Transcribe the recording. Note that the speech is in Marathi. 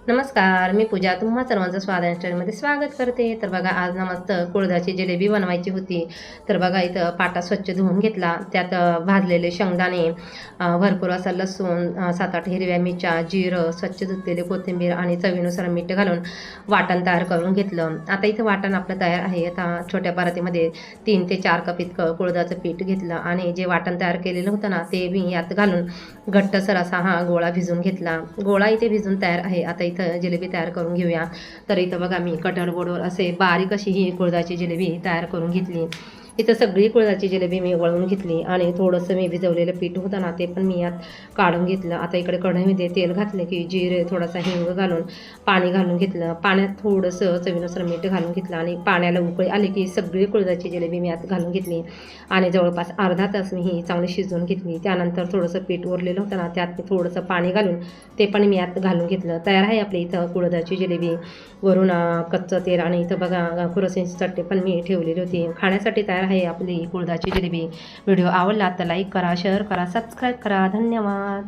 नमस्कार, मी पूजा तुम्हा सर्वांचं स्वादिष्टमध्ये स्वागत करते. तर बघा आज ना मस्त कुळथाची जिलेबी बनवायची होती. तर बघा इथं पाटा स्वच्छ धुवून घेतला. त्यात भाजलेले शेंगदाणे, भरपूर असा लसूण, 7-8 हिरव्या मिरच्या, जिरं, स्वच्छ धुतलेली कोथिंबीर आणि चवीनुसार मीठ घालून वाटण तयार करून घेतलं. आता इथं वाटण आपलं तयार आहे. आता छोट्या परातीमध्ये 3 ते 4 कप इतकं कुळथाचं पीठ घेतलं आणि जे वाटण तयार केलेलं होतं ना ते मी यात घालून घट्टसर असा हा गोळा भिजवून घेतला. गोळा इथे भिजून तयार आहे. आता इथं जिलेबी तयार करून घेऊया. तर इथं बघा मी कटर बोर्डवर असे बारीक अशी ही कुळथाची जिलेबी तयार करून घेतली. इथं सगळी कुळथाची जिलेबी मी वळून घेतली आणि थोडंसं मी भिजवलेलं पीठ होतं ना ते पण मी यात काढून घेतलं. आता इकडे कढईमध्ये तेल घातलं की जिरे, थोडासा हिंग घालून पाणी घालून घेतलं. पाण्यात थोडंसं चवीनुसार मीठ घालून घेतलं आणि पाण्याला उकळी आली की सगळी कुळथाची जिलेबी मी यात घालून घेतली आणि जवळपास अर्धा तास मी ही चांगली शिजवून घेतली. त्यानंतर थोडंसं पीठ उरलेलं होतं ना त्यात मी थोडंसं पाणी घालून ते पण मी यात घालून घेतलं. तयार आहे आपली इथं कुळथाची जिलेबी. वरून कच्चं तेल आणि इथं बघा खुरसणीची चटणी पण मी ठेवलेली होती. खाण्यासाठी तयार आहे आपली कुळथाची जिलेबी. व्हिडिओ आवडला तर लाईक करा, शेअर करा, सबस्क्राईब करा. धन्यवाद.